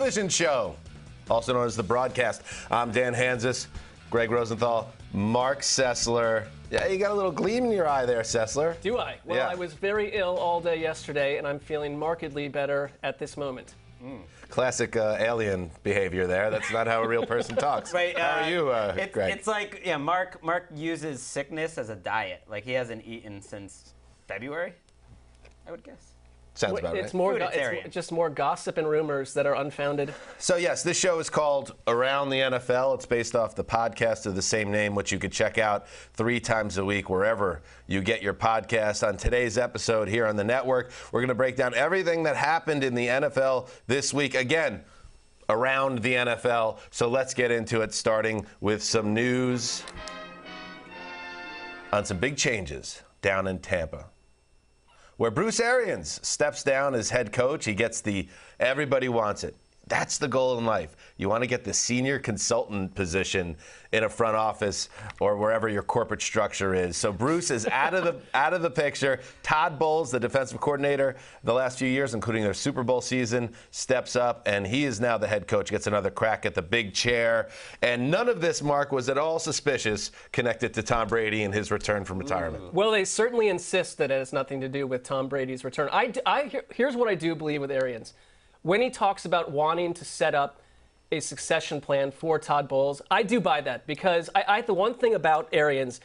television show, also known as The Broadcast. I'm Dan Hansis, Greg Rosenthal, Mark Sessler. Yeah, you got a little gleam in your eye there, Sessler. Do I? Well, yeah. I was very ill all day yesterday, and I'm feeling markedly better at this moment. Classic alien behavior there. That's not how a real person talks. Wait, how are you, Greg? It's like, yeah, Mark uses sickness as a diet. Like, he hasn't eaten since February, I would guess. Sounds about right. It's just more gossip and rumors that are unfounded. So, yes, this show is called Around the NFL. It's based off the podcast of the same name, which you can check out 3 times a week wherever you get your podcast. On today's episode here on the network, we're going to break down everything that happened in the NFL this week. Again, around the NFL. So let's get into it, starting with some news on some big changes down in Tampa, where Bruce Arians steps down as head coach. He gets the everybody wants it. That's the goal in life. You want to get the senior consultant position in a front office or wherever your corporate structure is. So Bruce is out of the picture. Todd Bowles, the defensive coordinator the last few years, including their Super Bowl season, steps up, and he is now the head coach, gets another crack at the big chair. And none of this, Mark, was at all suspicious connected to Tom Brady and his return from retirement. Well, they certainly insist that it has nothing to do with Tom Brady's return. Here's what I do believe with Arians. When he talks about wanting to set up a succession plan for Todd Bowles, I do buy that, because the one thing about Arians,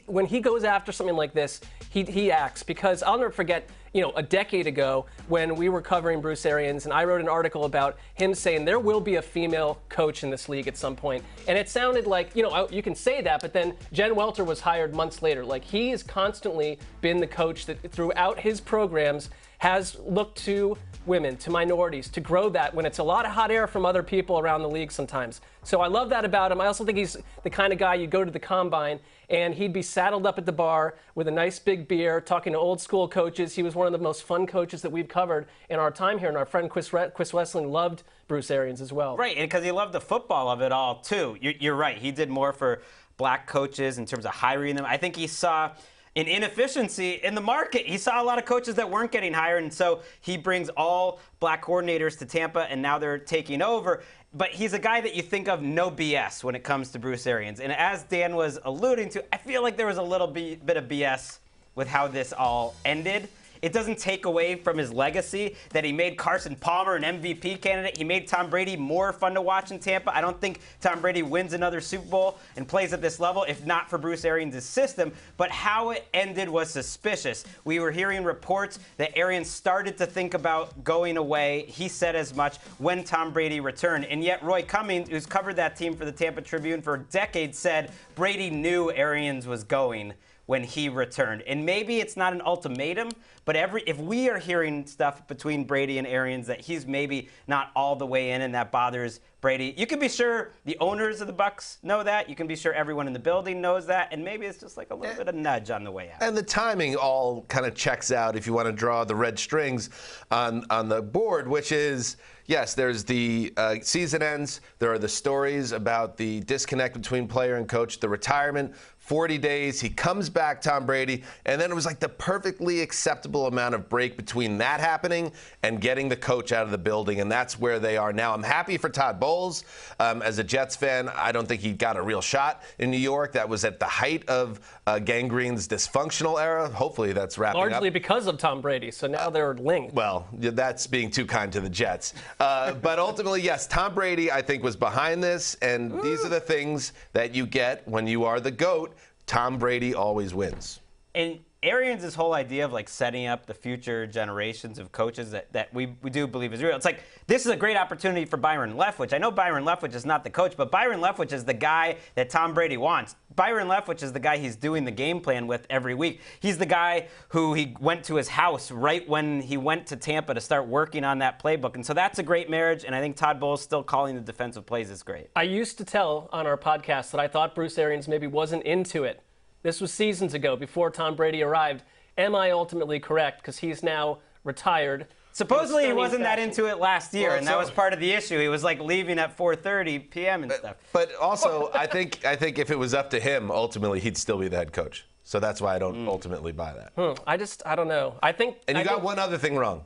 when he goes after something like this, he acts. Because I'll never forget, a decade ago when we were covering Bruce Arians, and I wrote an article about him saying there will be a female coach in this league at some point. And it sounded like, you can say that, but then Jen Welter was hired months later. Like, he has constantly been the coach that throughout his programs has looked to women, to minorities, to grow that when it's a lot of hot air from other people around the league sometimes. So I love that about him. I also think he's the kind of guy you go to the combine and he'd be saddled up at the bar with a nice big beer, talking to old school coaches. He was one of the most fun coaches that we've covered in our time here. And our friend Chris Wessling loved Bruce Arians as well. Right, and because he loved the football of it all, too. You're right. He did more for black coaches in terms of hiring them. I think he saw an inefficiency in the market. He saw a lot of coaches that weren't getting hired, and so he brings all black coordinators to Tampa, and now they're taking over. But he's a guy that you think of no BS when it comes to Bruce Arians. And as Dan was alluding to, I feel like there was a little bit of BS with how this all ended. It doesn't take away from his legacy that he made Carson Palmer an MVP candidate. He made Tom Brady more fun to watch in Tampa. I don't think Tom Brady wins another Super Bowl and plays at this level if not for Bruce Arians' system. But how it ended was suspicious. We were hearing reports that Arians started to think about going away. He said as much when Tom Brady returned. And yet Roy Cummings, who's covered that team for the Tampa Tribune for decades, said Brady knew Arians was going when he returned. And maybe it's not an ultimatum, but if we are hearing stuff between Brady and Arians that he's maybe not all the way in and that bothers Brady, you can be sure the owners of the Bucs know that. You can be sure everyone in the building knows that. And maybe it's just like a little bit of nudge on the way out. And the timing all kind of checks out if you want to draw the red strings on the board, which is, yes, there's the season ends. There are the stories about the disconnect between player and coach, the retirement, 40 days. He comes back, Tom Brady, and then it was like the perfectly acceptable amount of break between that happening and getting the coach out of the building, and that's where they are now. I'm happy for Todd Bowles. As a Jets fan, I don't think he got a real shot in New York. That was at the height of Gangrene's dysfunctional era. Hopefully that's wrapping up. Largely because of Tom Brady, so now they're linked. Well, that's being too kind to the Jets. But ultimately, yes, Tom Brady, I think, was behind this, and these are the things that you get when you are the GOAT. Tom Brady always wins. And Arians' whole idea of like setting up the future generations of coaches that we do believe is real. It's like, this is a great opportunity for Byron Leftwich. I know Byron Leftwich is not the coach, but Byron Leftwich is the guy that Tom Brady wants. Byron Leftwich is the guy he's doing the game plan with every week. He's the guy who he went to his house right when he went to Tampa to start working on that playbook. And so that's a great marriage, and I think Todd Bowles still calling the defensive plays is great. I used to tell on our podcast that I thought Bruce Arians maybe wasn't into it. This was seasons ago, before Tom Brady arrived. Am I ultimately correct? Because he's now retired. Supposedly he wasn't that into it last year, and that was part of the issue. He was like leaving at 4:30 p.m. and stuff. But also, I think if it was up to him, ultimately he'd still be the head coach. So that's why I don't ultimately buy that. I don't know. I think. And you got one other thing wrong.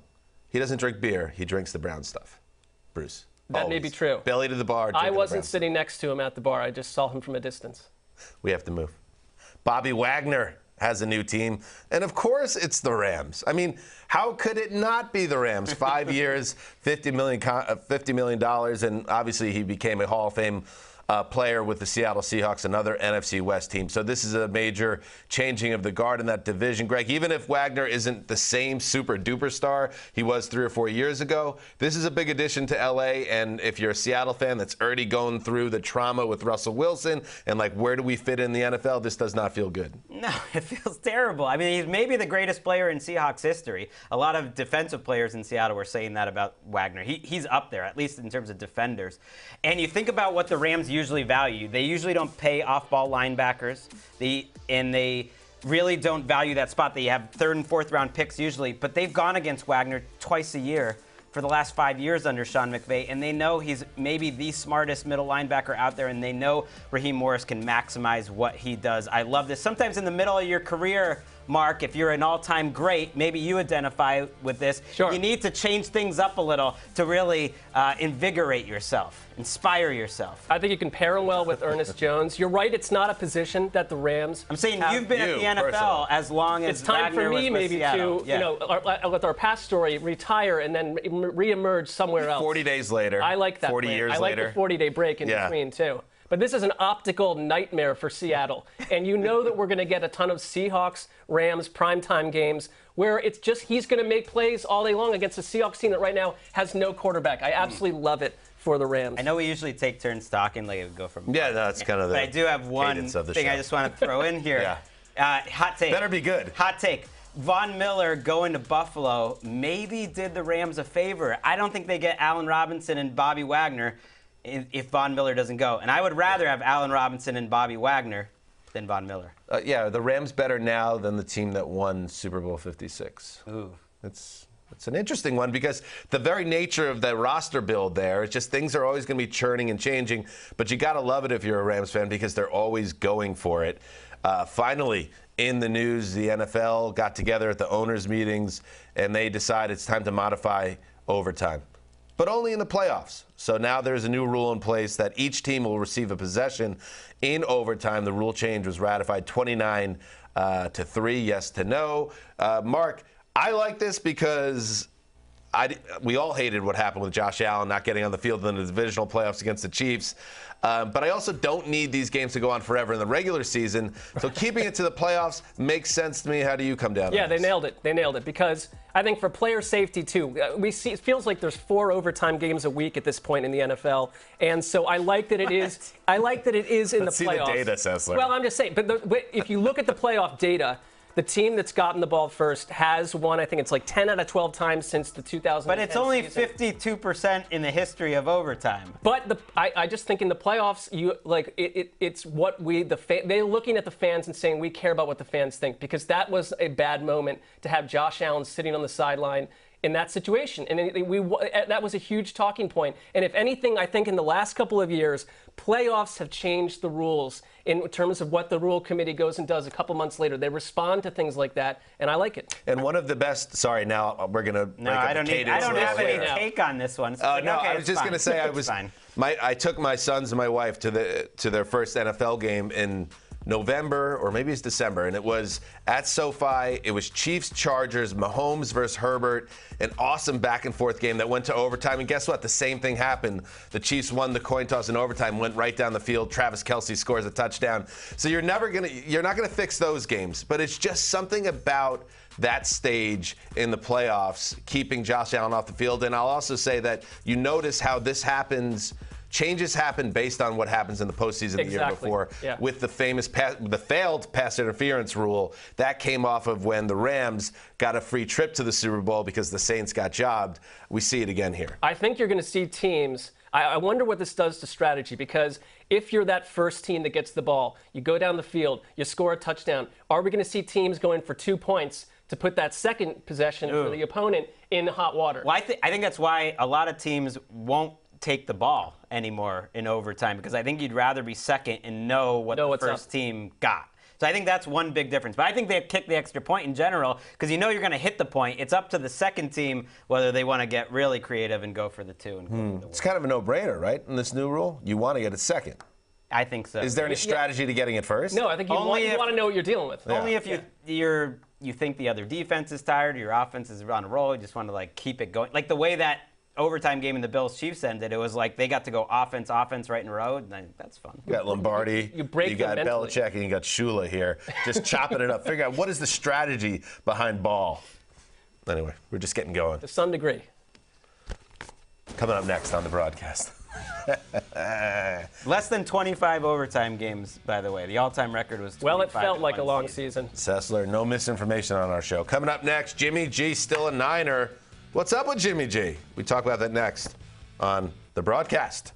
He doesn't drink beer. He drinks the brown stuff. Bruce. That may Always. be true. Belly to the bar. I drinking the wasn't Browns. sitting next to him at the bar. I just saw him from a distance. We have to move. Bobby Wagner has a new team. And of course, it's the Rams. I mean, how could it not be the Rams? 5 years, $50 million, and obviously he became a Hall of Fame player with the Seattle Seahawks, another NFC West team. So this is a major changing of the guard in that division. Greg, even if Wagner isn't the same super duper star he was 3 or 4 years ago, this is a big addition to LA. And if you're a Seattle fan that's already going through the trauma with Russell Wilson and like, where do we fit in the NFL? This does not feel good. No, it feels terrible. I mean, he's maybe the greatest player in Seahawks history. A lot of defensive players in Seattle were saying that about Wagner. He's up there, at least in terms of defenders. And you think about what the Rams usually value. They usually don't pay off-ball linebackers. They really don't value that spot. They have 3rd and 4th round picks usually, but they've gone against Wagner twice a year for the last 5 years under Sean McVay, and they know he's maybe the smartest middle linebacker out there, and they know Raheem Morris can maximize what he does. I love this. Sometimes in the middle of your career, Mark, if you're an all-time great, maybe you identify with this. Sure. You need to change things up a little to really invigorate yourself, inspire yourself. I think you can pair him well with Ernest Jones. You're right, it's not a position that the Rams I'm saying have. you've been at the NFL personally. as long as It's time Wagner for was me with maybe Seattle. to, Yeah. with our past story, retire and then reemerge somewhere else. 40 days later. I like that 40 plan. years I like later. the 40-day break in Yeah. between, too. But this is an optical nightmare for Seattle. And you know that we're going to get a ton of Seahawks, Rams, primetime games where it's just he's going to make plays all day long against a Seahawks team that right now has no quarterback. I absolutely love it for the Rams. I know we usually take turns talking, like it would go from. Yeah, no, that's kind of the But I do have one cadence of the thing show. I just want to throw in here. Yeah. Hot take. Better be good. Hot take. Von Miller going to Buffalo maybe did the Rams a favor. I don't think they get Allen Robinson and Bobby Wagner if Von Miller doesn't go. And I would rather have Allen Robinson and Bobby Wagner than Von Miller. Yeah, the Rams better now than the team that won Super Bowl 56. Ooh. It's an interesting one because the very nature of the roster build there, it's just things are always going to be churning and changing. But you got to love it if you're a Rams fan because they're always going for it. Finally, in the news, the NFL got together at the owners' meetings and they decided it's time to modify overtime, but only in the playoffs. So now there's a new rule in place that each team will receive a possession in overtime. The rule change was ratified 29 to 3, yes to no. Mark, I like this because we all hated what happened with Josh Allen not getting on the field in the divisional playoffs against the Chiefs. But I also don't need these games to go on forever in the regular season. So keeping it to the playoffs makes sense to me. How do you come down? Yeah, on they this? nailed it. They nailed it because I think for player safety too, we see it feels like there's 4 overtime games a week at this point in the NFL, and so I like that it is. I like that it is in Let's the see playoffs. the data, Sessler. Well, I'm just saying. But if you look at the playoff data, the team that's gotten the ball first has won. I think it's like 10 out of 12 times since the 2010 But it's only season. 52% in the history of overtime. But I just think in the playoffs, it's what they're looking at the fans and saying we care about what the fans think because that was a bad moment to have Josh Allen sitting on the sideline in that situation, and that was a huge talking point. And if anything, I think in the last couple of years, playoffs have changed the rules in terms of what the rule committee goes and does a couple months later. They respond to things like that, and I like it. And one of the best. Sorry, now we're gonna. No, I don't have any take on this one. No, I was just going to say fine. I took my sons and my wife to their first NFL game in November or maybe it's December, and it was at SoFi. It was Chiefs-Chargers, Mahomes versus Herbert, an awesome back-and-forth game that went to overtime. And guess what? The same thing happened. The Chiefs won the coin toss in overtime, went right down the field. Travis Kelce scores a touchdown. So you're not going to fix those games, but it's just something about that stage in the playoffs, keeping Josh Allen off the field. And I'll also say that you notice how this happens. Changes happen based on what happens in the postseason the year before. Yeah. With the failed pass interference rule, that came off of when the Rams got a free trip to the Super Bowl because the Saints got jobbed. We see it again here. I think you're going to see teams. I wonder what this does to strategy because if you're that first team that gets the ball, you go down the field, you score a touchdown. Are we going to see teams going for 2 points to put that second possession for the opponent in hot water? Well, I think that's why a lot of teams won't take the ball anymore in overtime because I think you'd rather be second and know what the first team got. So I think that's one big difference. But I think they kick the extra point in general because you know you're going to hit the point. It's up to the second team whether they want to get really creative and go for the 2 and go for the It's kind of a no-brainer, right? In this new rule, you want to get it second. I think so. Is there any strategy to getting it first? No, I think you want to know what you're dealing with. Only if you think the other defense is tired, or your offense is on a roll, you just want to like keep it going. Like the way that overtime game in the Bills-Chiefs ended, it was like they got to go offense right in a row. And that's fun. You got Lombardi, you got Belichick, and you got Shula here, just chopping it up. Figure out what is the strategy behind Ball. Anyway, we're just getting going. To some degree. Coming up next on the broadcast. Less than 25 overtime games, by the way. The all-time record was 25. Well, it felt like a long season. Sessler, no misinformation on our show. Coming up next, Jimmy G still a Niner. What's up with Jimmy G? We talk about that next on the broadcast.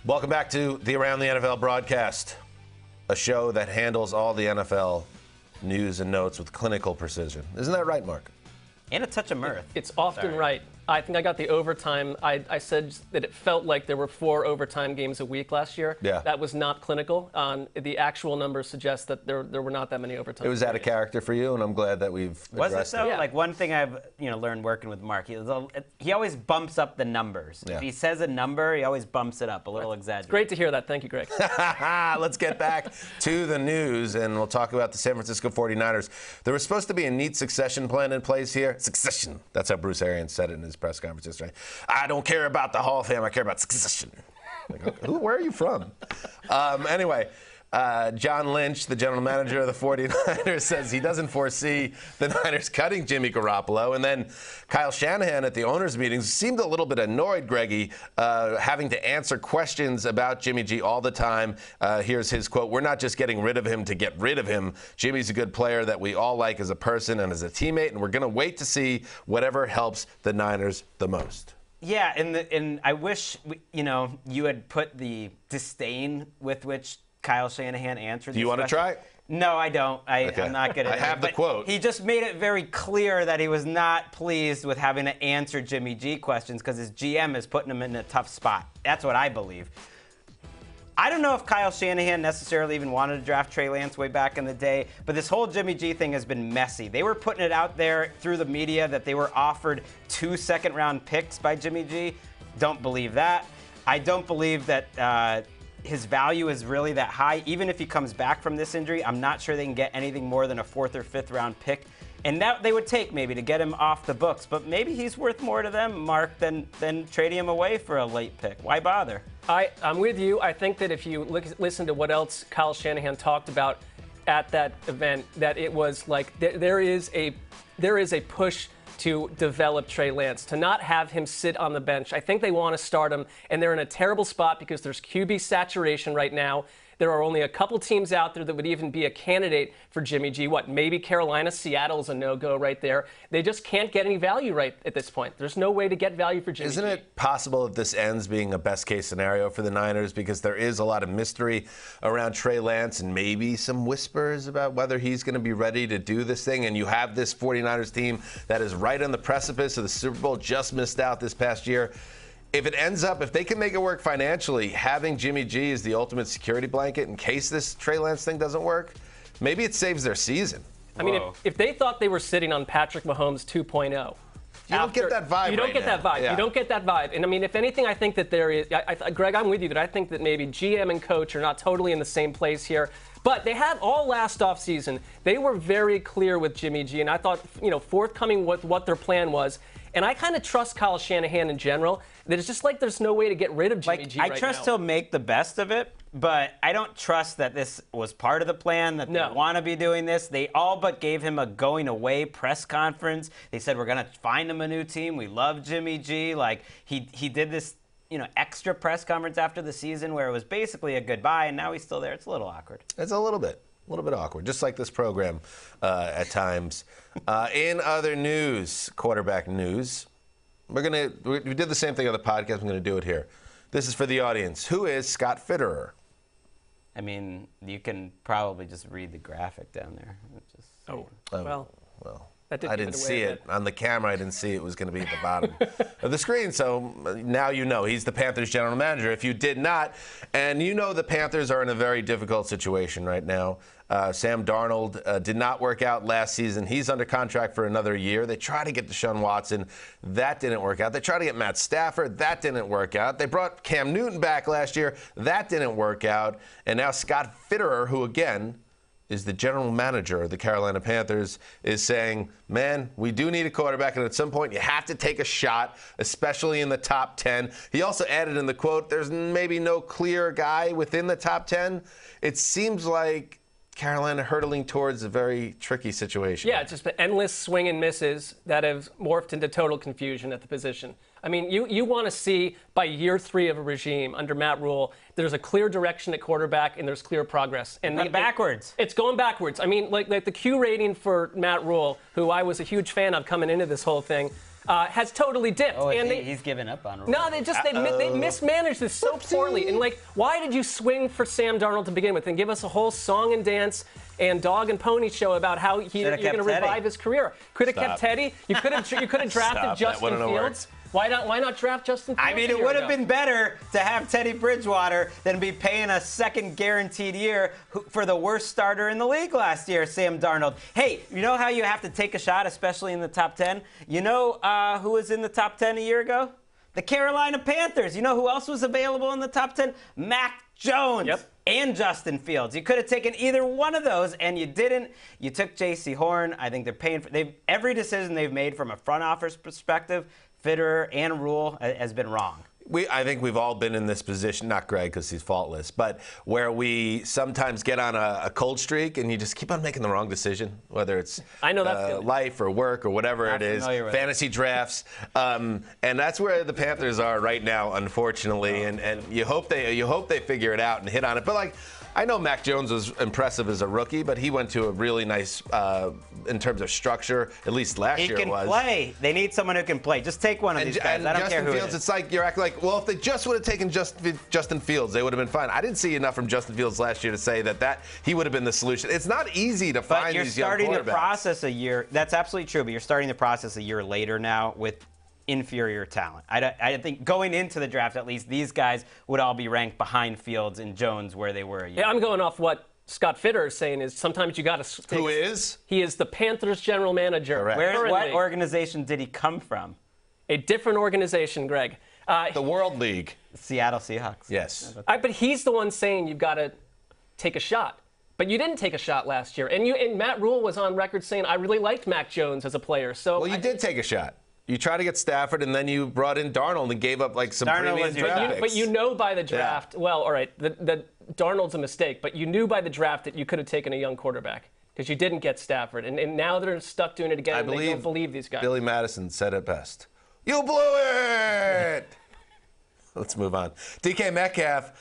Welcome back to the Around the NFL broadcast, a show that handles all the NFL news and notes with clinical precision. Isn't that right, Mark? And a touch of mirth. It's often right. I think I got the overtime. I said that it felt like there were 4 overtime games a week last year. Yeah. That was not clinical. The actual numbers suggest that there were not that many overtime. It was out of character for you, and I'm glad that we've Was it addressed though? Yeah. Like one thing I've learned working with Mark, he always bumps up the numbers. Yeah. If he says a number, he always bumps it up, a little exaggerated. Great to hear that. Thank you, Greg. Let's get back to the news, and we'll talk about the San Francisco 49ers. There was supposed to be a neat succession plan in place here. Succession. That's how Bruce Arians said it in his press conference yesterday. I don't care about the Hall of Fame. I care about succession. Like, okay, where are you from? Anyway, John Lynch, the general manager of the 49ers, says he doesn't foresee the Niners cutting Jimmy Garoppolo. And then Kyle Shanahan at the owners' meetings seemed a little bit annoyed, Greggy, having to answer questions about Jimmy G all the time. Here's his quote: "We're not just getting rid of him to get rid of him. Jimmy's a good player that we all like as a person and as a teammate, and we're going to wait to see whatever helps the Niners the most." Yeah, and I wish you had put the disdain with which Kyle Shanahan answered. Do you want to try? No, I don't. Okay. I'm not good at it. I have the quote. He just made it very clear that he was not pleased with having to answer Jimmy G questions because his GM is putting him in a tough spot. That's what I believe. I don't know if Kyle Shanahan necessarily even wanted to draft Trey Lance way back in the day, but this whole Jimmy G thing has been messy. They were putting it out there through the media that they were offered 2 second-round picks by Jimmy G. Don't believe that. I don't believe that his value is really that high. Even if he comes back from this injury, I'm not sure they can get anything more than a 4th or 5th round pick. And that they would take maybe to get him off the books. But maybe he's worth more to them, Mark, than trading him away for a late pick. Why bother? I'm with you. I think that if you listen to what else Kyle Shanahan talked about at that event, that it was like there is a push to develop Trey Lance, to not have him sit on the bench. I think they want to start him, and they're in a terrible spot because there's QB saturation right now. There are only a couple teams out there that would even be a candidate for Jimmy G. Maybe Carolina, Seattle's a no-go right there. They just can't get any value right at this point. There's no way to get value for Jimmy G. Isn't it possible that this ends being a best-case scenario for the Niners because there is a lot of mystery around Trey Lance and maybe some whispers about whether he's going to be ready to do this thing, and you have this 49ers team that is right on the precipice of the Super Bowl, just missed out this past year. If it ends up, if they can make it work financially, having Jimmy G as the ultimate security blanket in case this Trey Lance thing doesn't work, maybe it saves their season. I mean, if they thought they were sitting on Patrick Mahomes 2.0. You don't get that vibe. You don't get that vibe. Yeah. You don't get that vibe. And I mean, if anything, I think that there is, Greg, I'm with you that I think that maybe GM and coach are not totally in the same place here. But they had all last offseason. They were very clear with Jimmy G, and I thought, forthcoming with what their plan was. And I kind of trust Kyle Shanahan in general. That it's just like there's no way to get rid of Jimmy G right now. I trust he'll make the best of it, but I don't trust that this was part of the plan, that they want to be doing this. They all but gave him a going away press conference. They said, we're going to find him a new team. We love Jimmy G. Like, he did this, extra press conference after the season where it was basically a goodbye, and now he's still there. It's a little awkward. It's a little bit awkward, just like this program at times. In other news, quarterback news, we did the same thing on the podcast. I'm going to do it here. This is for the audience. Who is Scott Fitterer? I mean, you can probably just read the graphic down there. Well. I didn't see it on the camera. I didn't see it was going to be at the bottom of the screen. So now you know he's the Panthers general manager. If you did not, and the Panthers are in a very difficult situation right now. Sam Darnold did not work out last season. He's under contract for another year. They tried to get Deshaun Watson. That didn't work out. They tried to get Matt Stafford. That didn't work out. They brought Cam Newton back last year. That didn't work out. And now Scott Fitterer, who again is the general manager of the Carolina Panthers, is saying, man, we do need a quarterback, and at some point you have to take a shot, especially in the top 10. He also added in the quote, there's maybe no clear guy within the top 10. It seems like Carolina hurtling towards a very tricky situation. Yeah, it's just the endless swing and misses that have morphed into total confusion at the position. I mean, you want to see by year 3 of a regime under Matt Rule, there's a clear direction at quarterback and there's clear progress. And backwards. It's going backwards. I mean, like the Q rating for Matt Rule, who I was a huge fan of coming into this whole thing, has totally dipped. Oh, and he's given up on Rule. No, they mismanaged this so poorly. And why did you swing for Sam Darnold to begin with and give us a whole song and dance and dog and pony show about how you're going to revive his career? Could have kept Teddy. You could have drafted Justin Fields. Why not draft Justin Fields? I mean, it would have been better to have Teddy Bridgewater than be paying a second guaranteed year for the worst starter in the league last year, Sam Darnold. Hey, you know how you have to take a shot, especially in the top 10? You know who was in the top 10 a year ago? The Carolina Panthers. You know who else was available in the top 10? Mac Jones. Yep. And Justin Fields. You could have taken either one of those, and you didn't. You took J.C. Horn. I think they're paying for every decision they've made from a front office perspective. Fitterer and Rule has been wrong. I think we've all been in this position, not Greg because he's faultless, but where we sometimes get on a cold streak and you just keep on making the wrong decision, whether it's life or work or whatever it is, fantasy drafts. And that's where the Panthers are right now, unfortunately. And you hope they figure it out and hit on it. But I know Mac Jones was impressive as a rookie, but he went to a really nice, in terms of structure, at least last year it was. He can play. They need someone who can play. Just take one of these guys. I don't care who Justin Fields, it's like you're acting like, well, if they just would have taken Justin Fields, they would have been fine. I didn't see enough from Justin Fields last year to say that he would have been the solution. It's not easy to find these young quarterbacks. But you're starting the process a year. That's absolutely true, but you're starting the process a year later now with inferior talent. I think going into the draft, at least, these guys would all be ranked behind Fields and Jones where they were a year. Yeah, I'm going off what Scott Fitterer is saying is sometimes you got to. Who is? He is the Panthers general manager. Correct. What organization did he come from? A different organization, Greg. The World League. Seattle Seahawks. Yes. But he's the one saying you've got to take a shot. But you didn't take a shot last year. And Matt Rule was on record saying, I really liked Mac Jones as a player. So Well, you did take a shot. You tried to get Stafford, and then you brought in Darnold and gave up like some Darnold premium was your draft guy. picks. But you know by the draft, well, all right, the Darnold's a mistake, but you knew by the draft that you could have taken a young quarterback because you didn't get Stafford. And now they're stuck doing it again, and they don't believe these guys. Billy Madison said it best. You blew it! Let's move on. DK Metcalf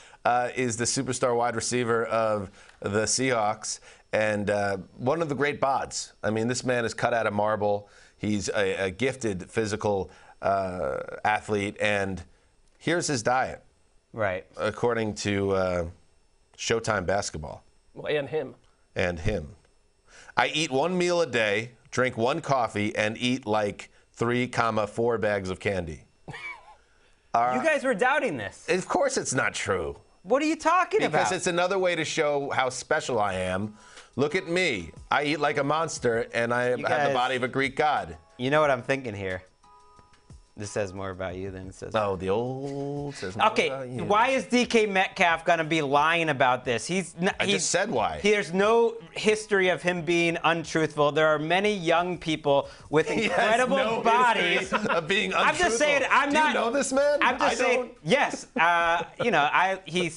is the superstar wide receiver of the Seahawks and one of the great bods. I mean, this man is cut out of marble. He's a gifted physical athlete, and here's his diet. Right. According to Showtime Basketball. Well, and him. And him. I eat 1 meal a day, drink 1 coffee, and eat like 3,4 bags of candy. You guys were doubting this. Of course it's not true. What are you talking about? Because it's another way to show how special I am. Look at me. I eat like a monster, and I have the body of a Greek god. You know what I'm thinking here? This says more about you than it says. Oh, the old says more Okay, about you. why is DK Metcalf going to be lying about this? I just said why. There's no history of him being untruthful. There are many young people with incredible he has no bodies. history of being untruthful. I'm just saying, Do you know this man? I'm just I saying, don't. yes.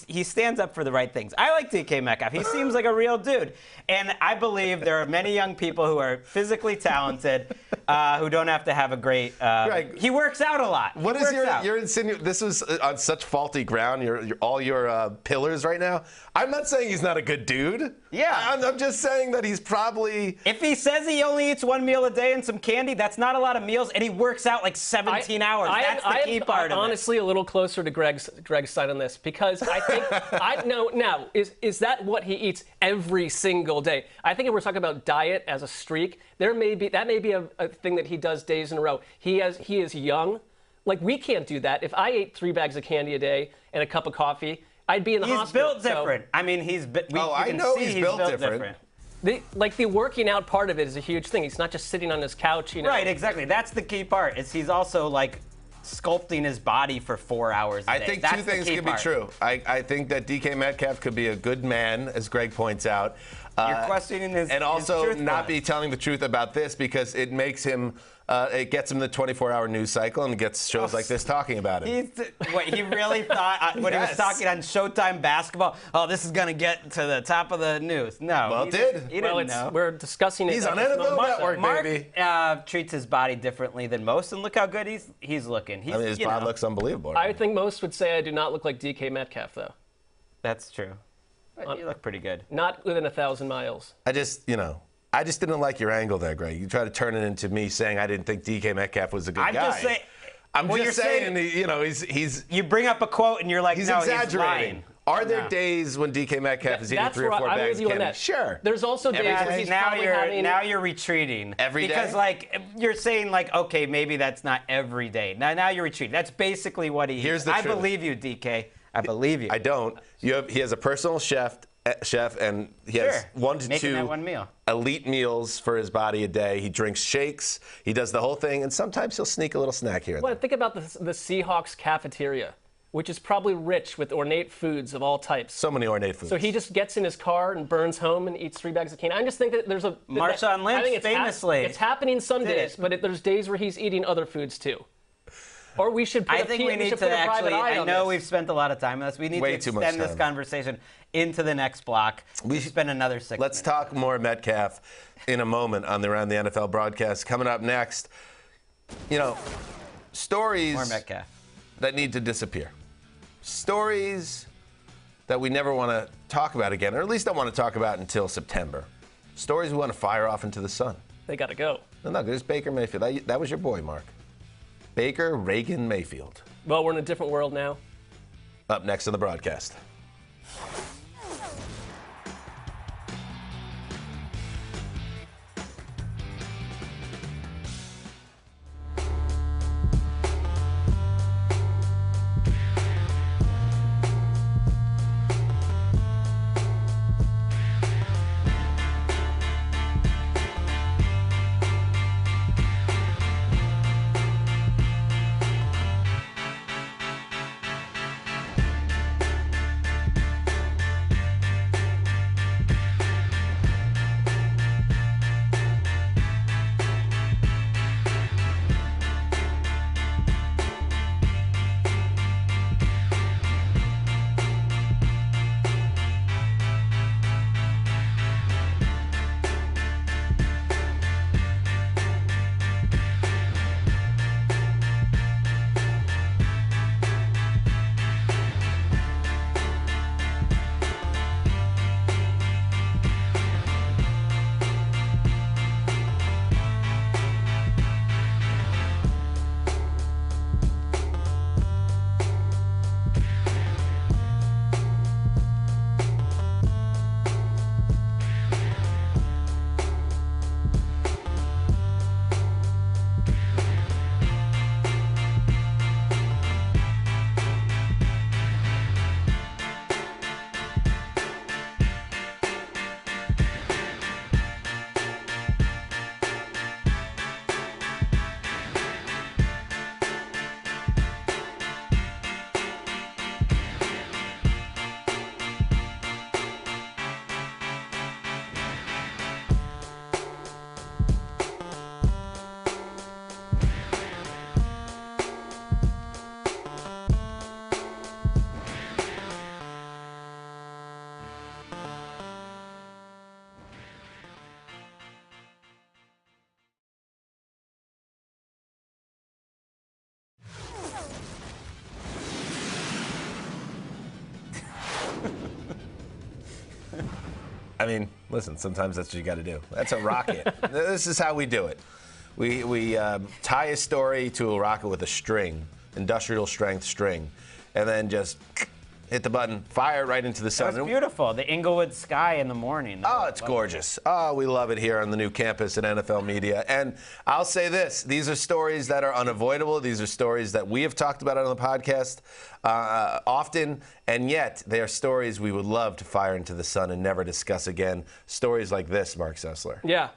He stands up for the right things. I like DK Metcalf. He seems like a real dude. And I believe there are many young people who are physically talented who don't have to have a great. Greg, he works out a lot. What is your insinuation? This was on such faulty ground. All your pillars right now. I'm not saying he's not a good dude. Yeah. I'm just saying that he's probably. If he says he only eats 1 meal a day and some candy, that's not a lot of meals, and he works out like 17 hours. That's the key part of it. I'm honestly a little closer to Greg's side on this because I think now is that what he eats every single day? I think if we're talking about diet as a streak, that may be a thing that he does days in a row. He is young. Like, we can't do that. If I ate 3 bags of candy a day and a cup of coffee, I'd be in the hospital. He's built different. I mean, I know he's built different. The working out part of it is a huge thing. He's not just sitting on his couch, Right, exactly. That's the key part. He's also like sculpting his body for 4 hours a day. I think two things can be true. I think that DK Metcalf could be a good man, as Greg points out. You're questioning his and also his not be telling the truth about this because it makes him. It gets him the 24-hour news cycle and gets shows like this talking about it. He really thought when he was talking on Showtime Basketball, oh, this is going to get to the top of the news. No. Well, it did. He didn't know. We're discussing it. He's on NFL Network, baby. Mark treats his body differently than most, and look how good he's looking. His body looks unbelievable. I think most would say I do not look like DK Metcalf, though. That's true. You look pretty good. Not within 1,000 miles. I just didn't like your angle there, Greg. You try to turn it into me saying I didn't think DK Metcalf was a good guy. I'm just saying, he's. You bring up a quote and you're like, he's no, exaggerating. he's lying. Are there days when DK Metcalf is eating 3 or 4 bags of candy? Sure. There's also days where he's probably having. Now you're retreating. Every day? Because you're saying okay, maybe that's not every day. Now you're retreating. That's basically what he. Here's the truth. I believe you, DK. I believe you. I don't. He has a personal chef, and he has 1 to 2 1 meal. elite meals for his body a day. He drinks shakes. He does the whole thing, and sometimes he'll sneak a little snack here and Well, there. think about the Seahawks cafeteria, which is probably rich with ornate foods of all types. So many ornate foods. So he just gets in his car and burns home and eats 3 bags of candy. I just think that there's a Marshawn Lynch famously. It's happening some days, but there's days where he's eating other foods too. Or we should put I think we need to actually. I know we've spent a lot of time on this. We need to extend this conversation into the next block. We should spend another 6 minutes. Let's talk more Metcalf in a moment on the Around the NFL broadcast. Coming up next, stories More Metcalf. that need to disappear. Stories that we never want to talk about again, or at least don't want to talk about until September. Stories we want to fire off into the sun. They got to go. No, there's Baker Mayfield. That was your boy, Mark. Baker Reagan Mayfield. Well, we're in a different world now. Up next on the broadcast. I mean, listen, sometimes that's what you got to do. That's a rocket. This is how we do it. We tie a story to a rocket with a string, industrial strength string, and then just hit the button, fire it right into the sun. It's beautiful. The Inglewood sky in the morning. Oh, it's gorgeous. Oh, we love it here on the new campus at NFL Media. And I'll say this. These are stories that are unavoidable. These are stories that we have talked about on the podcast often, and yet they are stories we would love to fire into the sun and never discuss again. Stories like this, Mark Sessler. Yeah.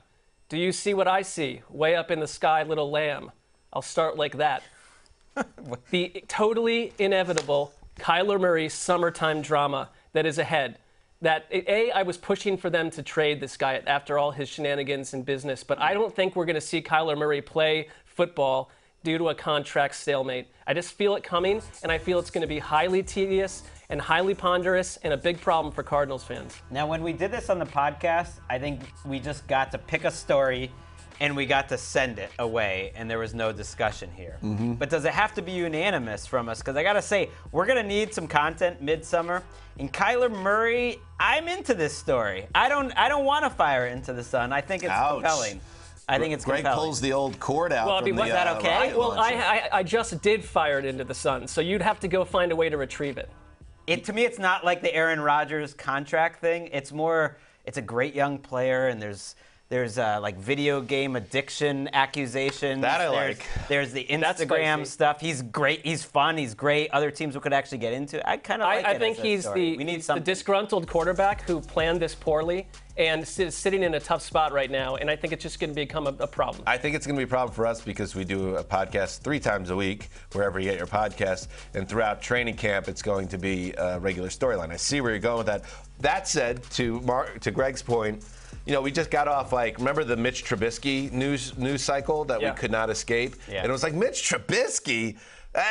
Do you see what I see? Way up in the sky, little lamb. I'll start like that. The totally inevitable Kyler Murray summertime drama that is ahead. That, I was pushing for them to trade this guy after all his shenanigans in business, but I don't think we're going to see Kyler Murray play football due to a contract stalemate. I just feel it coming, and I feel it's going to be highly tedious and highly ponderous and a big problem for Cardinals fans. Now, when we did this on the podcast, I think we just got to pick a story and we got to send it away, and there was no discussion here. Mm-hmm. But does it have to be unanimous from us? Because I got to say, we're going to need some content midsummer. And Kyler Murray, I'm into this story. I don't want to fire it into the sun. I think it's compelling. I think it's Greg compelling. pulls the old cord out. Well, I mean, was that okay? Well, I just did fire it into the sun, so you'd have to go find a way to retrieve it. To me, it's not like the Aaron Rodgers contract thing. It's more, it's a great young player, and there's like video game addiction accusations. That I like. There's the Instagram stuff. He's great. He's fun. He's great. Other teams we could actually get into. I kind of like it. I think he's the disgruntled quarterback who planned this poorly and is sitting in a tough spot right now. And I think it's just going to become a problem. I think it's going to be a problem for us because we do a podcast 3 times a week, wherever you get your podcast. And throughout training camp, it's going to be a regular storyline. I see where you're going with that. That said, to Greg's point, you know, we just got off, remember the Mitch Trubisky news cycle that we could not escape? Yeah. And it was like, Mitch Trubisky?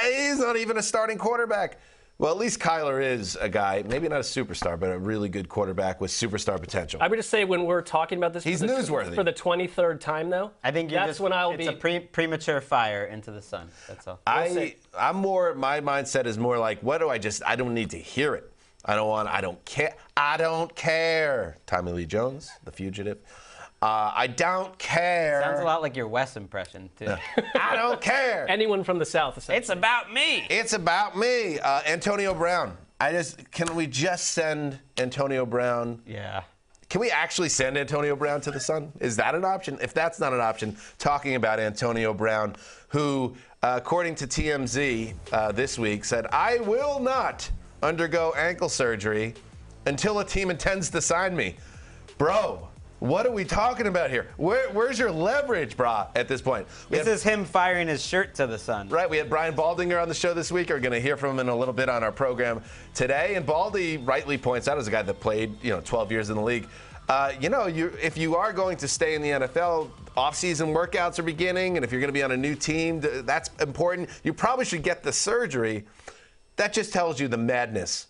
He's not even a starting quarterback. Well, at least Kyler is a guy, maybe not a superstar, but a really good quarterback with superstar potential. I would just say when we're talking about this he's newsworthy. For the 23rd time, though, I think that's when I'll be. It's a premature fire into the sun. That's all. My mindset is more like, I don't need to hear it. I don't care. Tommy Lee Jones, The Fugitive. I don't care. Sounds a lot like your Wes impression, too. I don't care. Anyone from the South, essentially. It's about me. It's about me. Antonio Brown. Can we just send Antonio Brown? Yeah. Can we actually send Antonio Brown to the sun? Is that an option? If that's not an option, talking about Antonio Brown, who, according to TMZ this week, said, I will not undergo ankle surgery until a team intends to sign me. Bro, what are we talking about here? Where's your leverage, brah, at this point? This is him firing his shirt to the sun. Right. We had Brian Baldinger on the show this week. We're going to hear from him in a little bit on our program today. And Baldy rightly points out, as a guy that played 12 years in the league, if you are going to stay in the NFL, off-season workouts are beginning, and if you're going to be on a new team, that's important. You probably should get the surgery. That just tells you the madness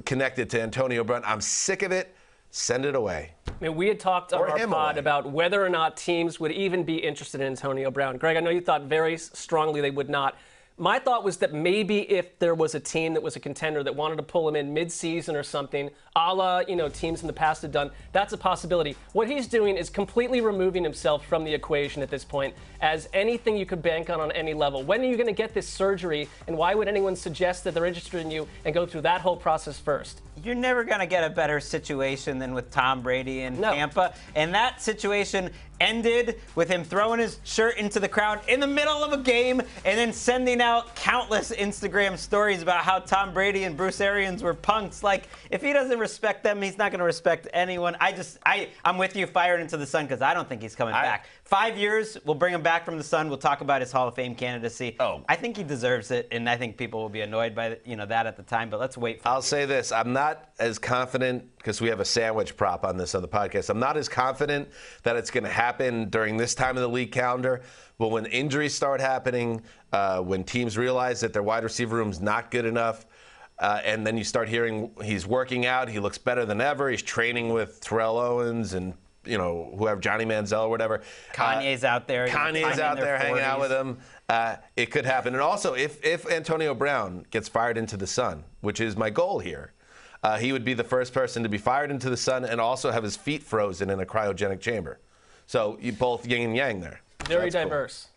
connected to Antonio Brown. I'm sick of it. Send it away. I mean, we had talked on our pod about whether or not teams would even be interested in Antonio Brown. Greg, I know you thought very strongly they would not. My thought was that maybe if there was a team that was a contender that wanted to pull him in mid-season or something, a la, teams in the past have done, that's a possibility. What he's doing is completely removing himself from the equation at this point as anything you could bank on any level. When are you going to get this surgery, and why would anyone suggest that they're interested in you and go through that whole process first? You're never going to get a better situation than with Tom Brady in Tampa. And that situation ended with him throwing his shirt into the crowd in the middle of a game and then sending out countless Instagram stories about how Tom Brady and Bruce Arians were punks. Like, if he doesn't respect them, he's not going to respect anyone. I'm with you, fired into the sun, because I don't think he's coming back. 5 years, we'll bring him back from the sun. We'll talk about his Hall of Fame candidacy. I think he deserves it, and I think people will be annoyed by that at the time, but let's wait for I'll say this. I'm not as confident, because we have a sandwich prop on this on the podcast. I'm not as confident that it's going to happen during this time of the league calendar, but when injuries start happening, when teams realize that their wide receiver room is not good enough, and then you start hearing he's working out, he looks better than ever, he's training with Terrell Owens and whoever, Johnny Manziel or whatever. Kanye's out there. Kanye's out there hanging out with him. It could happen. And also, if Antonio Brown gets fired into the sun, which is my goal here, he would be the first person to be fired into the sun and also have his feet frozen in a cryogenic chamber. So you both yin and yang there. Very diverse. Cool.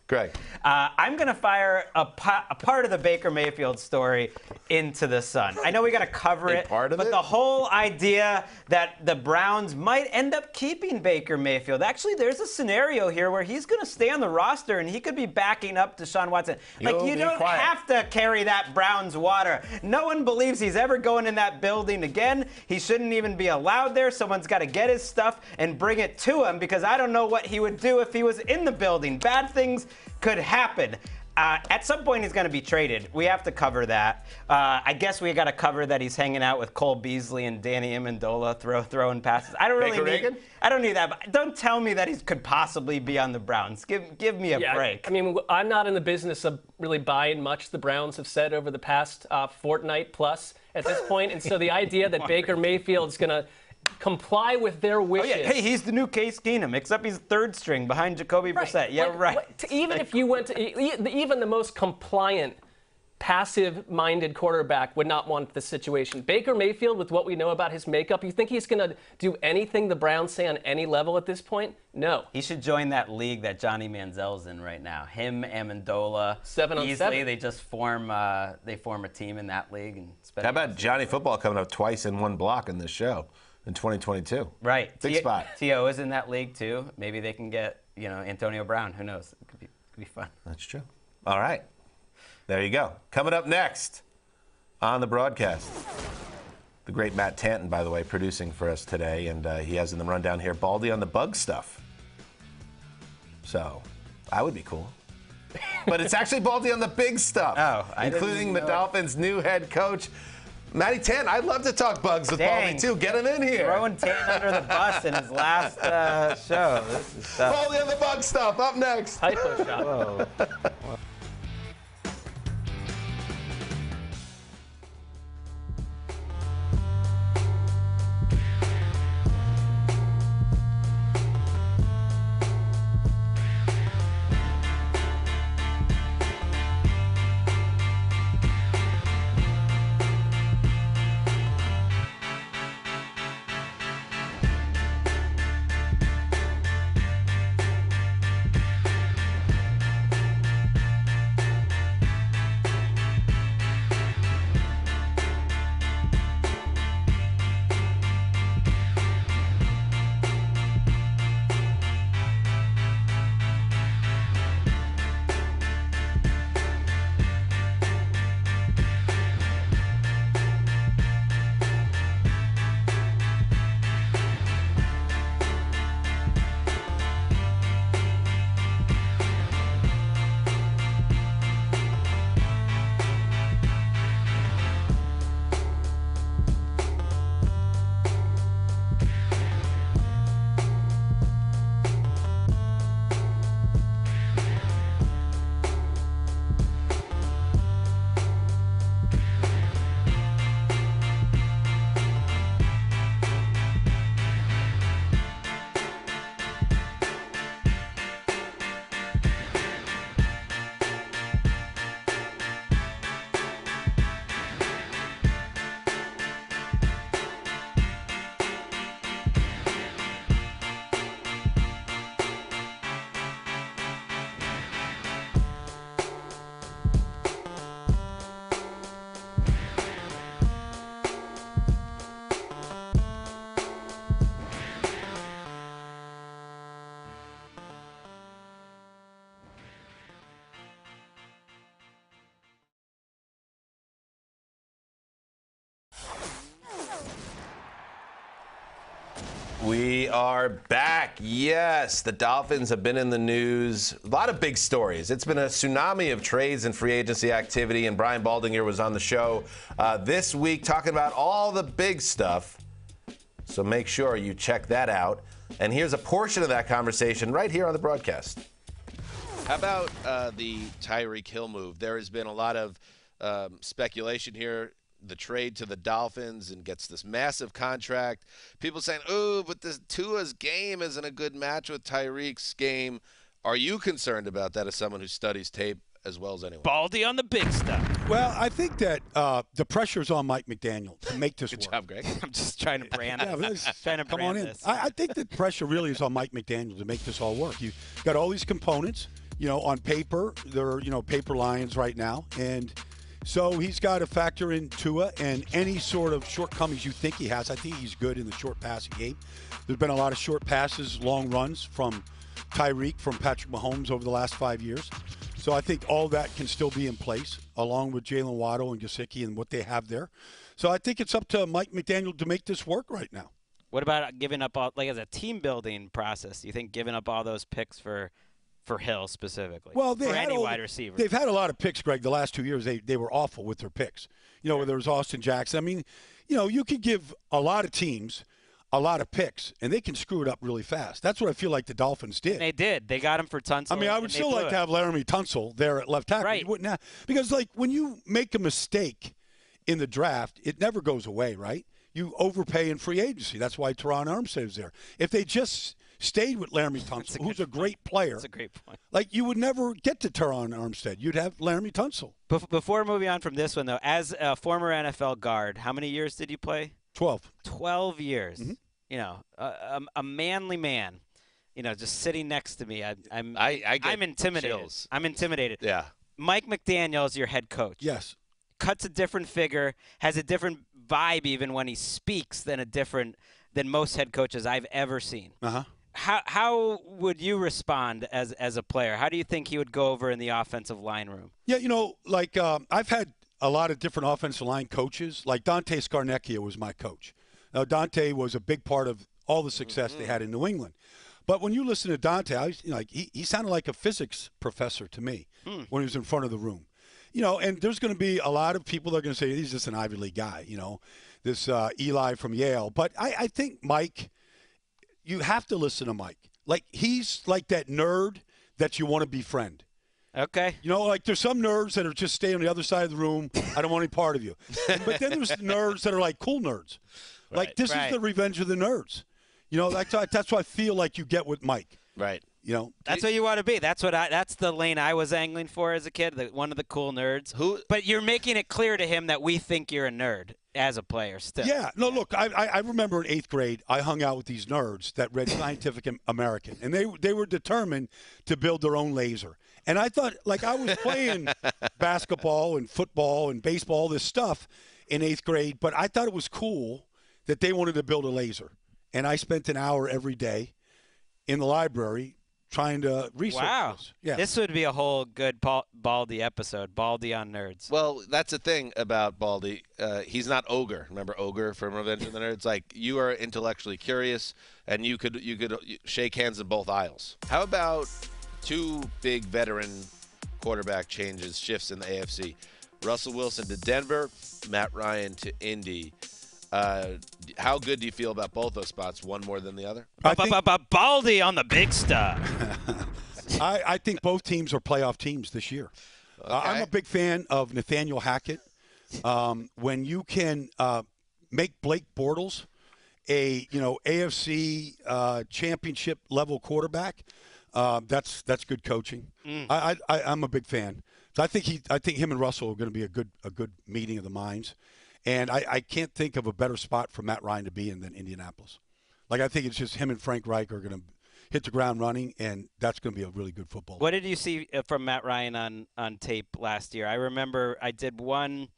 Greg. I'm going to fire a part of the Baker Mayfield story into the sun. I know we got to cover it, but the whole idea that the Browns might end up keeping Baker Mayfield. Actually, there's a scenario here where he's going to stay on the roster and he could be backing up Deshaun Watson. Like, you don't have to carry that Browns water. No one believes he's ever going in that building again. He shouldn't even be allowed there. Someone's got to get his stuff and bring it to him, because I don't know what he would do if he was in the building. Bad things could happen. At some point, he's going to be traded. We have to cover that. I guess we got to cover that he's hanging out with Cole Beasley and Danny Amendola throwing passes. I don't need that. But don't tell me that he could possibly be on the Browns. Give me a break. I mean, I'm not in the business of really buying much the Browns have said over the past fortnight plus at this point. And so the idea that Baker Mayfield's going to comply with their wishes. Oh, yeah. Hey, he's the new Case Keenum, except he's third string behind Jacoby Brissett. Yeah, right. Even if you went to even the most compliant, passive-minded quarterback would not want this situation. Baker Mayfield, with what we know about his makeup, you think he's going to do anything the Browns say on any level at this point? No. He should join that league that Johnny Manziel's in right now. Him, Amendola, 7-on-7. They just form a team in that league. And how about Johnny Football coming up twice in one block in this show? In 2022. Right. Big spot. T.O. is in that league, too. Maybe they can get, Antonio Brown. Who knows? It could be fun. That's true. All right. There you go. Coming up next on the broadcast, the great Matt Tanton, by the way, producing for us today. And he has in the rundown here, Baldy on the bug stuff. So that would be cool. But it's actually Baldy on the big stuff. Including the Dolphins' new head coach, Matty Tanton. I'd love to talk bugs with Baldy, too. Get him in here. Throwing Tanton under the bus in his last show. This is tough. Baldy on the bug stuff. Up next. Typo shot. Whoa. We are back. Yes, the Dolphins have been in the news. A lot of big stories. It's been a tsunami of trades and free agency activity, and Brian Baldinger was on the show this week talking about all the big stuff. So make sure you check that out. And here's a portion of that conversation right here on the broadcast. How about the Tyreek Hill move? There has been a lot of speculation here. The trade to the Dolphins and gets this massive contract. People saying, oh, but this Tua's game isn't a good match with Tyreek's game. Are you concerned about that as someone who studies tape as well as anyone. Baldy on the big stuff. Well, I think that the pressure's on Mike McDaniel to make this Good work. job, Greg. I'm just trying to brand Yeah, this. Trying to come brand on in. this. I think the pressure really is on Mike McDaniel to make this all work. You got all these components, on paper. They're, paper lions right now. And so he's got to factor in Tua and any sort of shortcomings you think he has. I think he's good in the short passing game. There's been a lot of short passes, long runs from Tyreek, from Patrick Mahomes over the last 5 years. So I think all that can still be in place, along with Jalen Waddle and Gesicki and what they have there. So I think it's up to Mike McDaniel to make this work right now. What about giving up all, as a team building process? Do you think giving up all those picks for Hill specifically? Well, for any wide receiver. They've had a lot of picks, Greg. The last 2 years, they were awful with their picks. Whether it was Austin Jackson. I mean, you could give a lot of teams a lot of picks, and they can screw it up really fast. That's what I feel like the Dolphins did. They did. They got him for Tunsil. I mean, I would still like to have Laramie Tunsil there at left tackle. Right. You wouldn't have, because, when you make a mistake in the draft, it never goes away, right? You overpay in free agency. That's why Teron Armstead is there. If they just stayed with Laramie Tunsil, who's a great player. That's a great point. You would never get to Teron Armstead. You'd have Laramie Tunsil. Before moving on from this one, though, as a former NFL guard, how many years did you play? 12. 12 years. Mm-hmm. A manly man, just sitting next to me. I'm intimidated. Chills. I'm intimidated. Yeah. Mike McDaniel is your head coach. Yes. Cuts a different figure, has a different vibe even when he speaks than most head coaches I've ever seen. Uh-huh. How would you respond as a player? How do you think he would go over in the offensive line room? Yeah, I've had a lot of different offensive line coaches. Like Dante Scarnecchia was my coach. Now, Dante was a big part of all the success they had in New England. But when you listen to Dante, he sounded like a physics professor to me when he was in front of the room. And there's going to be a lot of people that are going to say, he's just an Ivy League guy, this Eli from Yale. But I think Mike, you have to listen to Mike. He's like that nerd that you want to befriend. Okay. There's some nerds that are just stay on the other side of the room. I don't want any part of you. But then there's nerds that are like cool nerds. This is the revenge of the nerds. That's what I feel like you get with Mike. Right. That's what you want to be. That's the lane I was angling for as a kid, one of the cool nerds. But you're making it clear to him that we think you're a nerd as a player still. Yeah. No, look, I remember in 8th grade, I hung out with these nerds that read Scientific American, and they were determined to build their own laser. And I thought, I was playing basketball and football and baseball, this stuff in 8th grade, but I thought it was cool that they wanted to build a laser. And I spent an hour every day in the library trying to research this. Yeah. This would be a whole good Baldy episode, Baldy on nerds. Well, that's the thing about Baldy. He's not Ogre. Remember Ogre from Revenge of the Nerds? You are intellectually curious, and you could shake hands in both aisles. How about two big veteran quarterback shifts in the AFC? Russell Wilson to Denver, Matt Ryan to Indy. How good do you feel about both those spots, one more than the other? Baldy on the big stuff. I think both teams are playoff teams this year. Okay. I'm a big fan of Nathaniel Hackett. When you can make Blake Bortles a AFC championship level quarterback, that's good coaching. I'm a big fan. So I think him and Russell are going to be a good meeting of the minds. And I can't think of a better spot for Matt Ryan to be in than Indianapolis. I think it's just him and Frank Reich are going to hit the ground running, and that's going to be a really good football. What did you see from Matt Ryan on tape last year? I remember I did one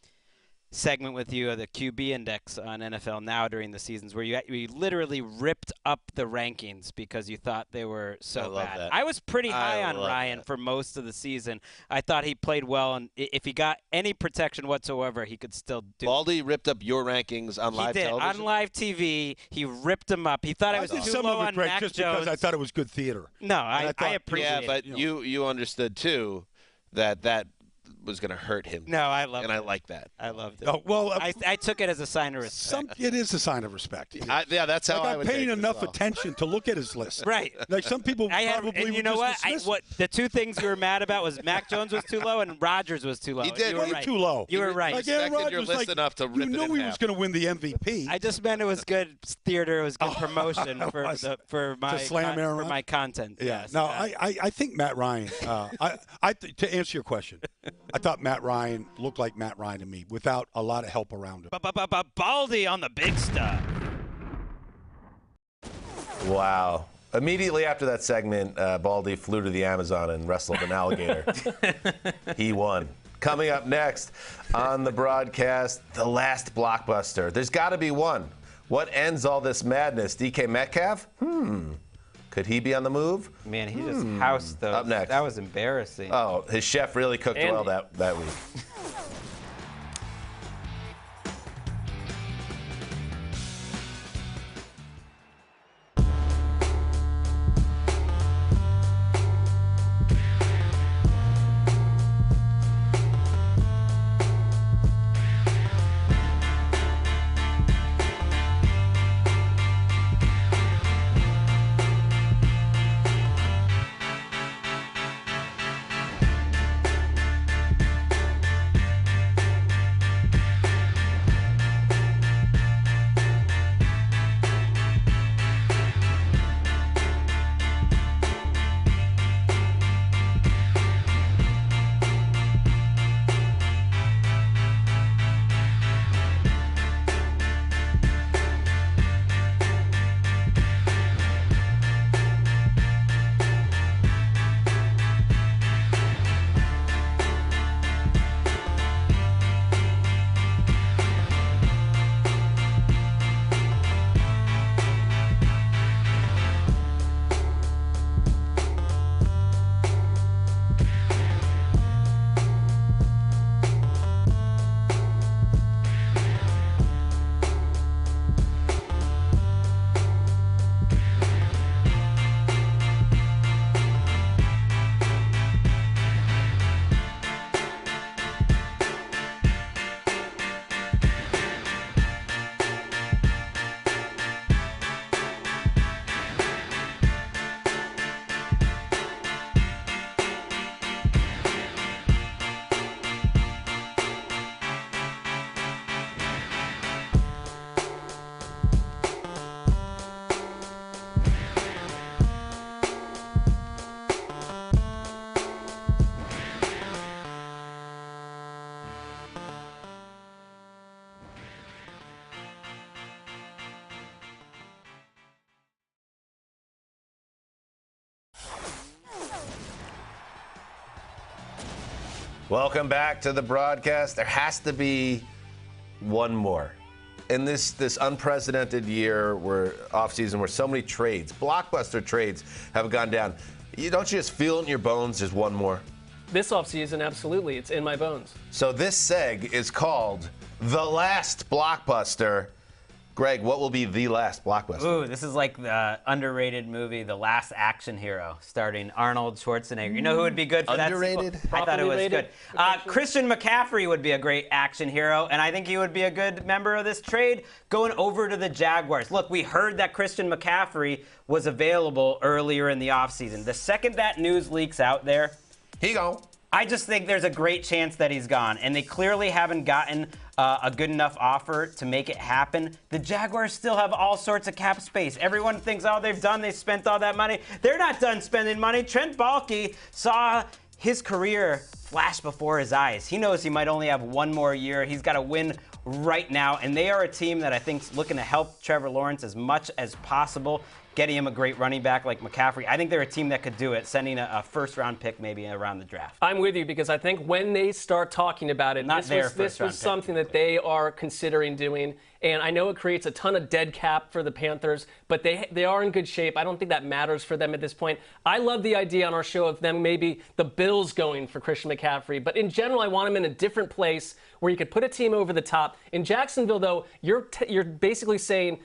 segment with you of the QB index on NFL Now during the seasons where you literally ripped up the rankings because you thought they were so bad. That. I was pretty high on Ryan for most of the season. I thought he played well, and if he got any protection whatsoever, he could still do it. Baldy ripped up your rankings on live television? On live TV, he ripped them up. He thought I was too low on Mac just Jones. Because I thought it was good theater. No, I appreciate it. Yeah, but you understood, too, that was going to hurt him. No, I love it. And I like that. I loved it. Oh, well, I took it as a sign of respect. it is a sign of respect. Yeah, that's how I I'm would paying take it enough as well. attention to look at his list. Right. Like some people probably and you would know just what? dismiss it. The two things you were mad about was Mac Jones was too low and Rodgers was too low. He did. You were Way right. too low. You were right. Like Aaron Respected your Rodgers, list enough to you rip it knew in he half. was going to win the MVP. I just meant it was good theater. It was good promotion for my content. Yeah. Yes. No, I think Matt Ryan. To answer your question, I thought Matt Ryan looked like Matt Ryan to me without a lot of help around him. Baldy on the big stuff. Wow. Immediately after that segment, Baldy flew to the Amazon and wrestled an alligator. He won. Coming up next on the broadcast, the last blockbuster. There's got to be one. What ends all this madness? DK Metcalf? Could he be on the move? Man, he just housed those. Up next. That was embarrassing. Oh, his chef really cooked well that week. Welcome back to the broadcast. There has to be one more. In this unprecedented year, offseason, where so many trades, blockbuster trades, have gone down, don't you just feel it in your bones there's one more? This offseason, absolutely. It's in my bones. So this seg is called The Last Blockbuster. Greg, what will be the last blockbuster? Ooh, this is like the underrated movie, The Last Action Hero, starring Arnold Schwarzenegger. You know who would be good for Underrated? that sequel? I thought it was Rated, good. Christian McCaffrey would be a great action hero, and I think he would be a good member of this trade going over to the Jaguars. Look, we heard that Christian McCaffrey was available earlier in the offseason. The second that news leaks out there, He gone. I just think there's a great chance that he's gone, and they clearly haven't gotten a good enough offer to make it happen. The Jaguars still have all sorts of cap space. Everyone thinks, oh, they spent all that money. They're not done spending money. Trent Baalke saw his career flash before his eyes. He knows he might only have one more year. He's got to win right now, and they are a team that I think is looking to help Trevor Lawrence as much as possible, getting him a great running back like McCaffrey. I think they're a team that could do it, sending a first-round pick maybe around the draft. I'm with you because I think when they start talking about it, this was something that they are considering doing. And I know it creates a ton of dead cap for the Panthers, but they are in good shape. I don't think that matters for them at this point. I love the idea on our show of them maybe the Bills going for Christian McCaffrey. But in general, I want him in a different place where you could put a team over the top. In Jacksonville, though, you're basically saying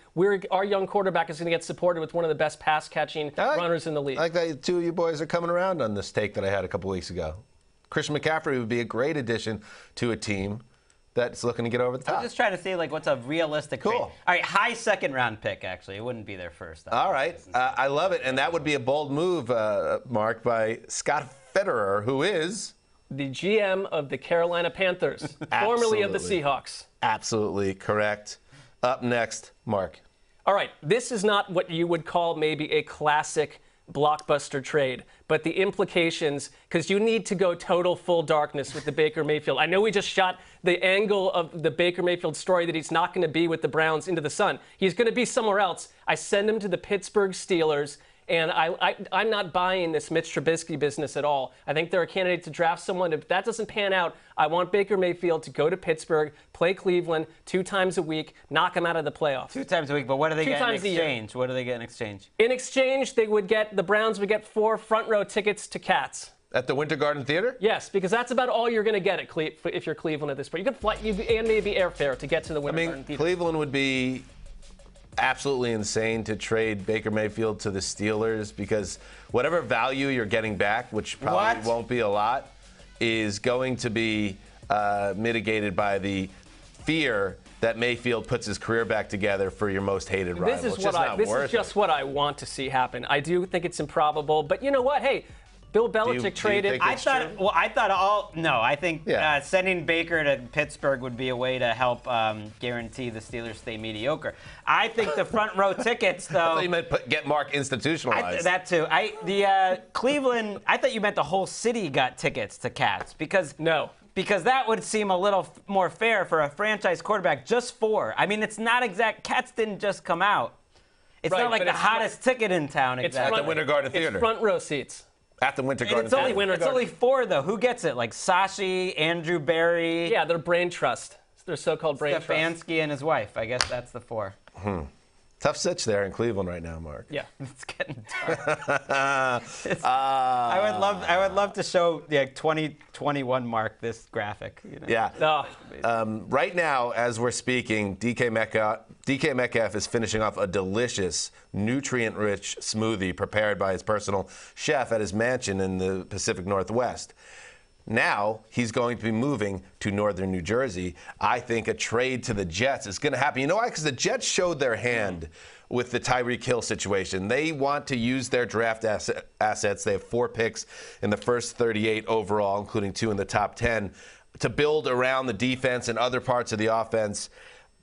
our young quarterback is going to get supported with one of the best pass-catching runners in the league. I like that two of you boys are coming around on this take that I had a couple weeks ago. Christian McCaffrey would be a great addition to a team that's looking to get over the top. I'm just trying to see what's a realistic trade. All right, high second-round pick, actually. It wouldn't be their first. All right. I love it. And that would be a bold move, Mark, by Scott Federer, who is the GM of the Carolina Panthers, formerly of the Seahawks. Absolutely correct. Up next, Mark. All right, this is not what you would call maybe a classic blockbuster trade, but the implications, because you need to go total full darkness with the Baker Mayfield. I know we just shot the angle of the Baker Mayfield story that he's not going to be with the Browns into the sun. He's going to be somewhere else. I send him to the Pittsburgh Steelers, and I'm not buying this Mitch Trubisky business at all. I think they're a candidate to draft someone. If that doesn't pan out, I want Baker Mayfield to go to Pittsburgh, play Cleveland 2 times a week, knock him out of the playoffs. 2 times a week, but what do they get in exchange? What do they get in exchange? In exchange, the Browns would get 4 front row tickets to Cats. At the Winter Garden Theater? Yes, because that's about all you're going to get if you're Cleveland at this point. You could fly, and maybe airfare to get to the Winter Garden Theater. Cleveland would be absolutely insane to trade Baker Mayfield to the Steelers because whatever value you're getting back, which probably won't be a lot, is going to be mitigated by the fear that Mayfield puts his career back together for your most hated rival. This is just what I want to see happen. I do think it's improbable, but you know what? Hey, Bill Belichick traded. I think sending Baker to Pittsburgh would be a way to help guarantee the Steelers stay mediocre. I think the front row tickets, though. I thought you meant get Mark institutionalized. That too. Cleveland. I thought you meant the whole city got tickets to Cats because that would seem a little more fair for a franchise quarterback. Just 4. I mean, it's not exact. Cats didn't just come out. It's not like the hottest ticket in town. Exactly. At the Winter Garden Theater. It's front row seats. At the Winter Garden Theater. It's only 4, though. Who gets it? Like Sashi, Andrew Berry. Yeah, they're brain trust. They're so-called brain trust. Stefanski and his wife. I guess that's the 4. Tough sitch there in Cleveland right now, Mark. Yeah, it's getting dark. I would love to show 2021 Mark this graphic. You know? Yeah. Right now, as we're speaking, DK Metcalf is finishing off a delicious, nutrient-rich smoothie prepared by his personal chef at his mansion in the Pacific Northwest. Now he's going to be moving to northern New Jersey. I think a trade to the Jets is going to happen. You know why? Because the Jets showed their hand with the Tyreek Hill situation. They want to use their draft assets. They have 4 picks in the first 38 overall, including 2 in the top 10, to build around the defense and other parts of the offense.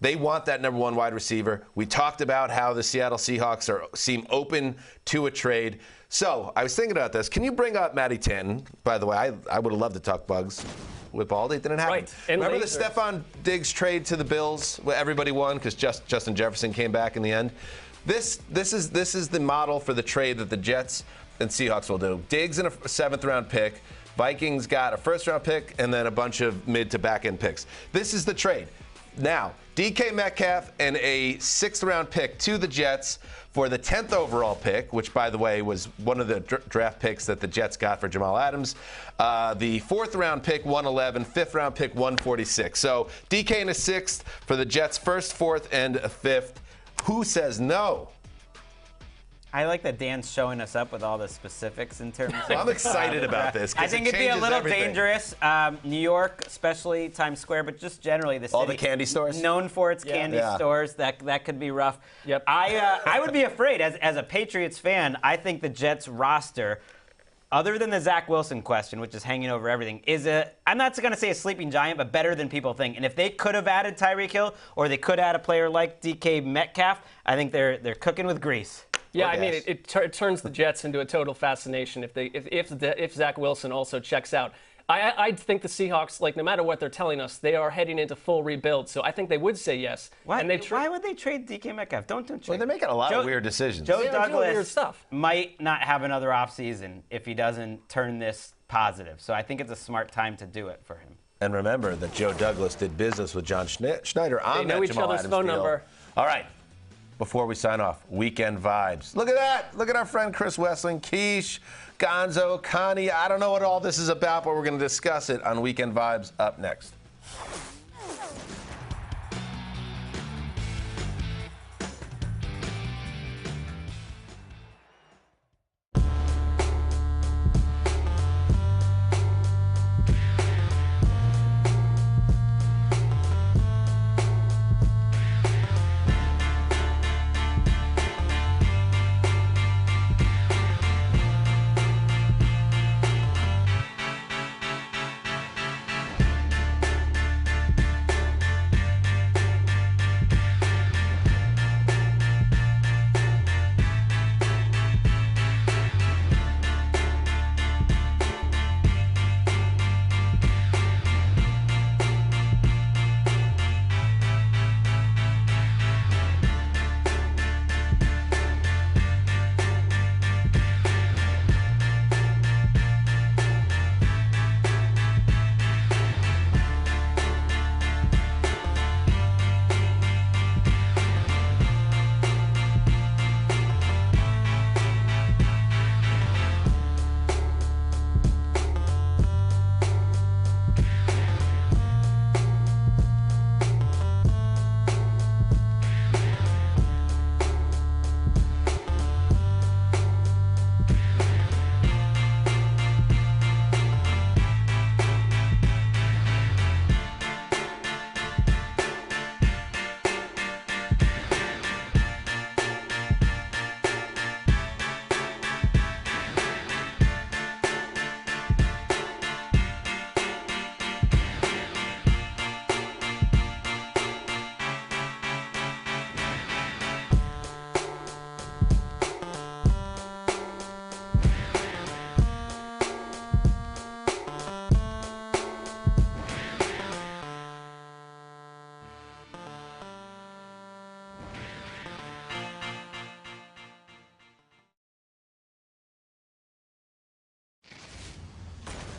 They want that number 1 wide receiver. We talked about how the Seattle Seahawks seem open to a trade. So I was thinking about this. Can you bring up Matty Tanton? By the way, I would have loved to talk Bugs with Baldy. It didn't happen. Right. Remember the Stephon Diggs trade to the Bills where everybody won because Justin Jefferson came back in the end? This is the model for the trade that the Jets and Seahawks will do. Diggs in a 7th-round pick. Vikings got a 1st-round pick and then a bunch of mid to back-end picks. This is the trade. Now, DK Metcalf and a 6th-round pick to the Jets for the 10th overall pick, which, by the way, was one of the draft picks that the Jets got for Jamal Adams. The 4th-round pick, 111, 5th-round pick, 146. So DK and a 6th for the Jets' 1st, 4th, and a 5th. Who says no? I like that Dan's showing us up with all the specifics in terms of... I'm excited about this. I think it'd be a little dangerous. New York, especially Times Square, but just generally the city. All the candy stores? Known for its candy stores. That could be rough. Yep. I would be afraid. As a Patriots fan, I think the Jets roster, other than the Zach Wilson question, which is hanging over everything, I'm not going to say a sleeping giant, but better than people think. And if they could have added Tyreek Hill, or they could add a player like DK Metcalf, I think they're cooking with grease. Yeah, I mean, it turns the Jets into a total fascination if Zach Wilson also checks out. I think the Seahawks, no matter what they're telling us, they are heading into full rebuild. So I think they would say yes. Why would they trade DK Metcalf? Don't trade. Well, they're making a lot of weird decisions. Joe Douglas might not have another offseason if he doesn't turn this positive. So I think it's a smart time to do it for him. And remember that Joe Douglas did business with John Schneider on that Jamal Adams deal. They know each other's phone number. All right. Before we sign off, weekend vibes. Look at that. Look at our friend Chris Wessling, Keish, Gonzo, Connie. I don't know what all this is about, but we're going to discuss it on Weekend Vibes up next.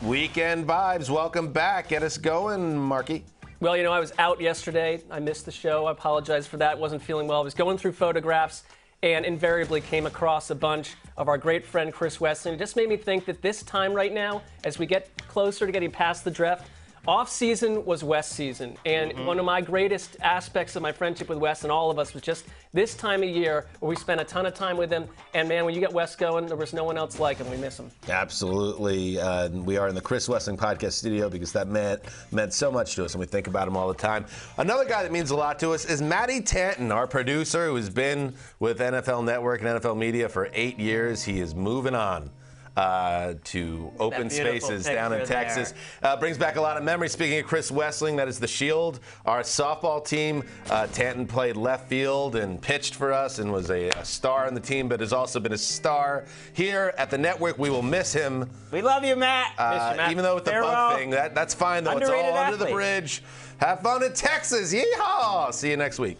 Weekend vibes. Welcome back. Get us going, Marky. Well, I was out yesterday. I missed the show. I apologize for that. Wasn't feeling well. I was going through photographs and invariably came across a bunch of our great friend Chris Wesseling. It just made me think that this time right now, as we get closer to getting past the draft, off-season was Wes season. And one of my greatest aspects of my friendship with Wes and all of us was just this time of year where we spent a ton of time with him. And, man, when you get Wes going, there was no one else like him. We miss him. Absolutely. We are in the Chris Wesseling podcast studio because that meant so much to us, and we think about him all the time. Another guy that means a lot to us is Matty Tanton, our producer, who's been with NFL Network and NFL Media for 8 years. He is moving on to open spaces down in Texas. Brings back a lot of memories. Speaking of Chris Wesseling, that is the Shield, our softball team. Tanton played left field and pitched for us and was a star on the team, but has also been a star here at the network. We will miss him. We love you, Matt. Miss you, Matt. Even though with the bug thing, that's fine, though. It's all under the bridge. Have fun in Texas. Yeehaw! See you next week.